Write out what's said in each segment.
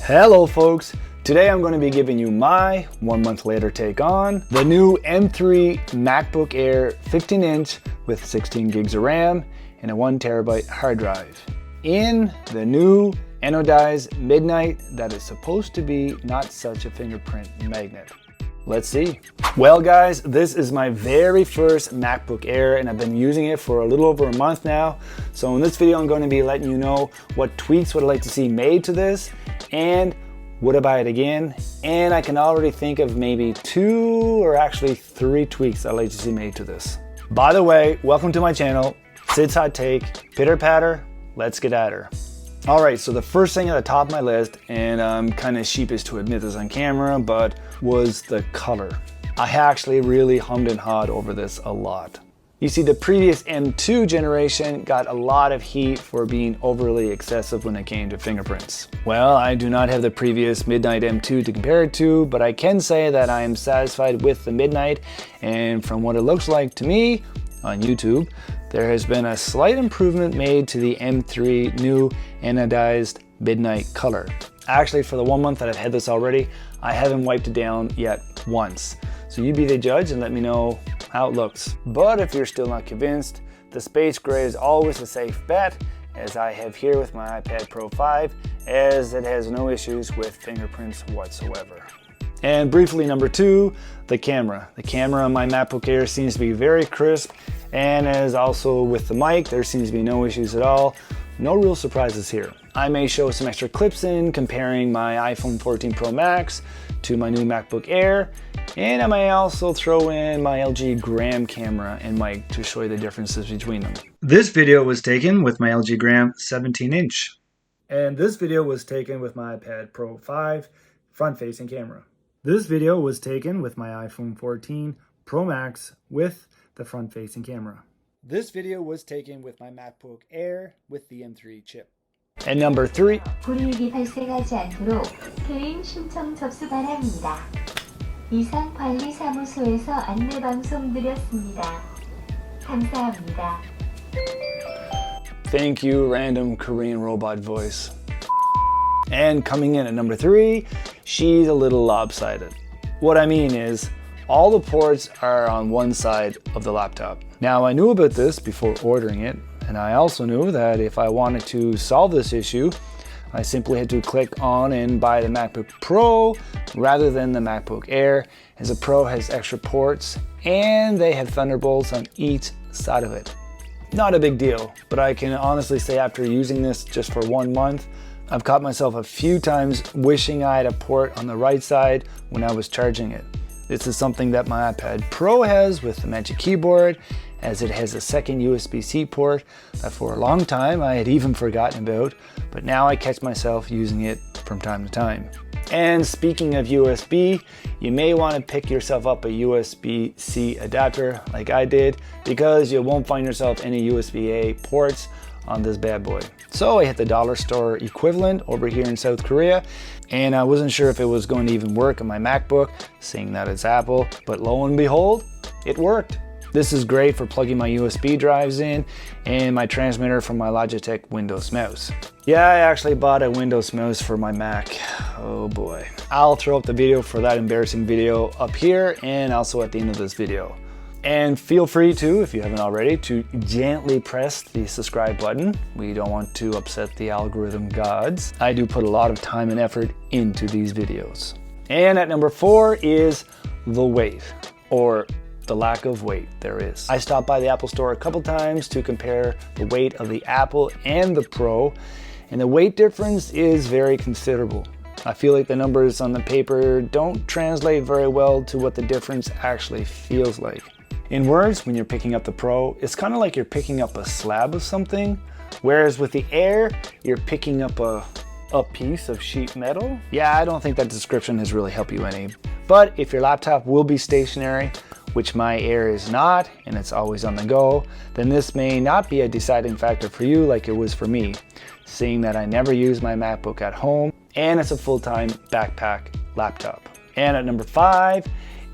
Hello folks, today I'm going to be giving you my 1 month later take on the new M3 MacBook Air 15-inch with 16 gigs of RAM and a 1 terabyte hard drive in the new anodized Midnight that is supposed to be not such a fingerprint magnet. Let's see. Well guys, this is my very first MacBook Air and I've been using it for a little over a month now. So in this video I'm going to be letting you know what tweaks would I like to see made to this and would I buy it again? And I can already think of maybe 2 or actually 3 tweaks I'd like to see made to this. By the way, welcome to my channel, Sid's Hot Take, pitter patter, let's get at her. Alright, so the first thing at the top of my list, and I'm kind of sheepish to admit this on camera, but was the color. I actually really hummed and hawed over this a lot. You see, the previous M2 generation got a lot of heat for being overly excessive when it came to fingerprints. Well, I do not have the previous Midnight M2 to compare it to, but I can say that I am satisfied with the Midnight, and from what it looks like to me on YouTube, there has been a slight improvement made to the M3 new anodized Midnight color. Actually, for the 1 month that I've had this already, I haven't wiped it down yet once. So you be the judge and let me know how it looks. But if you're still not convinced, the Space Gray is always a safe bet, as I have here with my iPad Pro 5, as it has no issues with fingerprints whatsoever. And briefly, number 2, the camera. The camera on my MacBook Air seems to be very crisp, and as also with the mic, there seems to be no issues at all. No real surprises here. I may show some extra clips in comparing my iPhone 14 Pro Max to my new MacBook Air, and I may also throw in my LG Gram camera and mic to show you the differences between them. This video was taken with my LG Gram 17-inch. And this video was taken with my iPad Pro 5 front-facing camera. This video was taken with my iPhone 14 Pro Max with the front-facing camera. This video was taken with my MacBook Air with the M3 chip. And number 3. 불이익이 발생하지 않도록 개인 신청 접수 바랍니다. 이상 관리사무소에서 안내방송 드렸습니다. 감사합니다. Thank you, random Korean robot voice. And coming in at number 3, she's a little lopsided. What I mean is, all the ports are on one side of the laptop. Now I knew about this before ordering it, and I also knew that if I wanted to solve this issue, I simply had to click on and buy the MacBook Pro rather than the MacBook Air, as the Pro has extra ports and they have Thunderbolts on each side of it. Not a big deal, but I can honestly say after using this just for 1 month, I've caught myself a few times wishing I had a port on the right side when I was charging it. This is something that my iPad Pro has with the Magic Keyboard, as it has a second USB-C port that for a long time I had even forgotten about, but now I catch myself using it from time to time. And speaking of USB, you may want to pick yourself up a USB-C adapter like I did, because you won't find yourself any USB-A ports on this bad boy. So I hit the dollar store equivalent over here in South Korea, and I wasn't sure if it was going to even work on my MacBook, seeing that it's Apple, but lo and behold, it worked. This is great for plugging my USB drives in and my transmitter from my Logitech Windows mouse. Yeah, I actually bought a Windows mouse for my Mac. Oh boy. I'll throw up the video for that embarrassing video up here and also at the end of this video. And feel free to, if you haven't already, to gently press the subscribe button. We don't want to upset the algorithm gods. I do put a lot of time and effort into these videos. And at number 4 is the weight, or the lack of weight there is. I stopped by the Apple store a couple times to compare the weight of the Apple and the Pro, and the weight difference is very considerable. I feel like the numbers on the paper don't translate very well to what the difference actually feels like. In words, when you're picking up the Pro, it's kind of like you're picking up a slab of something, whereas with the Air, you're picking up a piece of sheet metal. Yeah, I don't think that description has really helped you any. But if your laptop will be stationary, which my Air is not, and it's always on the go, then this may not be a deciding factor for you like it was for me, seeing that I never use my MacBook at home, and it's a full-time backpack laptop. And at number 5,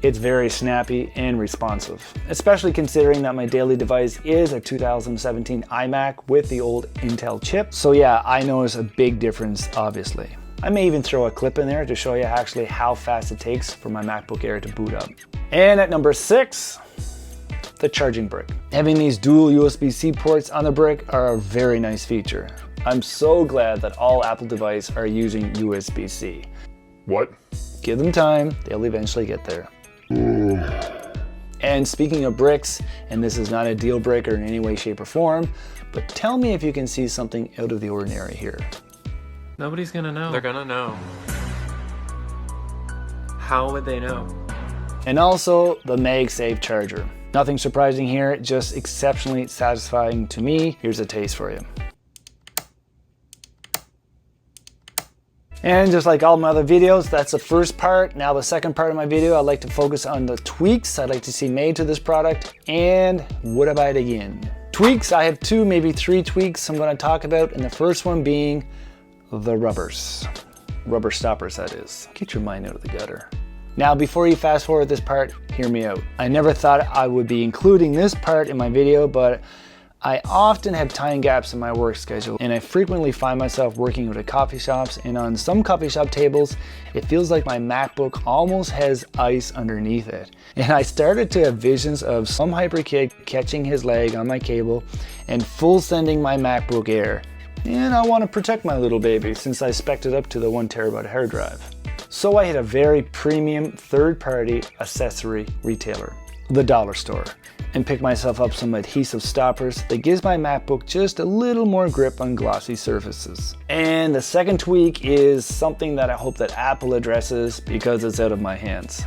it's very snappy and responsive, especially considering that my daily device is a 2017 iMac with the old Intel chip. So yeah, I notice a big difference, obviously. I may even throw a clip in there to show you actually how fast it takes for my MacBook Air to boot up. And at number 6, the charging brick. Having these dual USB-C ports on the brick are a very nice feature. I'm so glad that all Apple devices are using USB-C. What? Give them time, they'll eventually get there. And speaking of bricks, and this is not a deal breaker in any way, shape, or form, but tell me if you can see something out of the ordinary here. Nobody's gonna know. They're gonna know. How would they know? And also the MagSafe charger. Nothing surprising here, just exceptionally satisfying to me. Here's a taste for you. And just like all my other videos, that's the first part. Now the second part of my video, I'd like to focus on the tweaks I'd like to see made to this product, and would I buy it again? Tweaks, I have 2, maybe 3 tweaks I'm gonna talk about, and the first one being the rubbers. Rubber stoppers, that is. Get your mind out of the gutter. Now, before you fast forward this part, hear me out. I never thought I would be including this part in my video, but I often have time gaps in my work schedule, and I frequently find myself working at coffee shops, and on some coffee shop tables, it feels like my MacBook almost has ice underneath it. And I started to have visions of some hyper kid catching his leg on my cable and full sending my MacBook Air. And I want to protect my little baby since I spec'd it up to the 1 terabyte hard drive. So I hit a very premium third-party accessory retailer, the dollar store, and pick myself up some adhesive stoppers that gives my MacBook just a little more grip on glossy surfaces. And the second tweak is something that I hope that Apple addresses because it's out of my hands,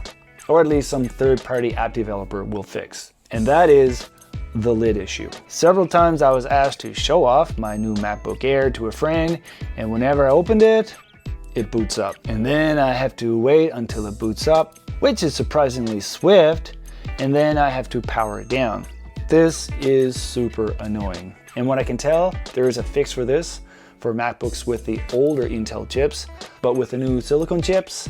or at least some third-party app developer will fix, and that is the lid issue. Several times I was asked to show off my new MacBook Air to a friend, and whenever I opened it, it boots up. And then I have to wait until it boots up, which is surprisingly swift, and then I have to power it down. This is super annoying. And what I can tell, there is a fix for this for MacBooks with the older Intel chips, but with the new silicone chips,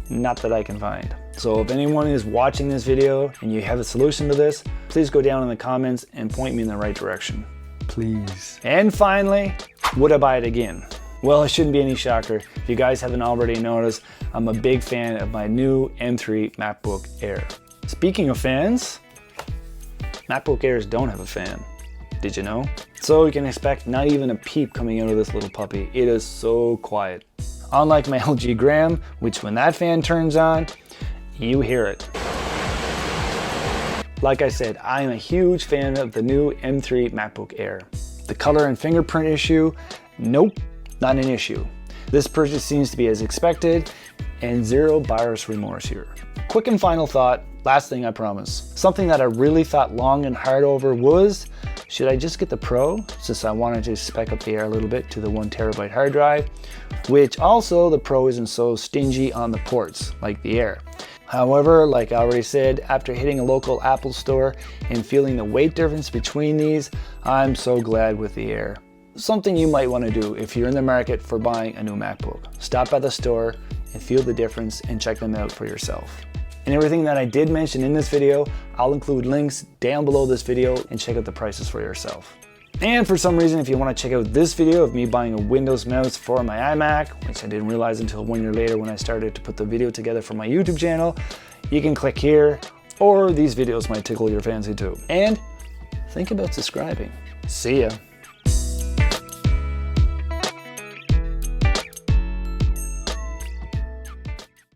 not that I can find. So if anyone is watching this video and you have a solution to this, please go down in the comments and point me in the right direction. Please. And finally, would I buy it again? Well, it shouldn't be any shocker. If you guys haven't already noticed, I'm a big fan of my new M3 MacBook Air. Speaking of fans, MacBook Airs don't have a fan. Did you know? So you can expect not even a peep coming out of this little puppy. It is so quiet. Unlike my LG Gram, which when that fan turns on, you hear it. Like I said, I am a huge fan of the new M3 MacBook Air. The color and fingerprint issue, nope, not an issue. This purchase seems to be as expected, and zero buyer's remorse here. Quick and final thought, last thing I promise. Something that I really thought long and hard over was, should I just get the Pro, since I wanted to spec up the Air a little bit to the 1 terabyte hard drive, which also the Pro isn't so stingy on the ports like the Air. However, like I already said, after hitting a local Apple store and feeling the weight difference between these, I'm so glad with the Air. Something you might want to do if you're in the market for buying a new MacBook. Stop by the store and feel the difference and check them out for yourself. And everything that I did mention in this video, I'll include links down below this video and check out the prices for yourself. And for some reason, if you want to check out this video of me buying a Windows mouse for my iMac, which I didn't realize until 1 year later when I started to put the video together for my YouTube channel, you can click here, or these videos might tickle your fancy too. And think about subscribing. See ya.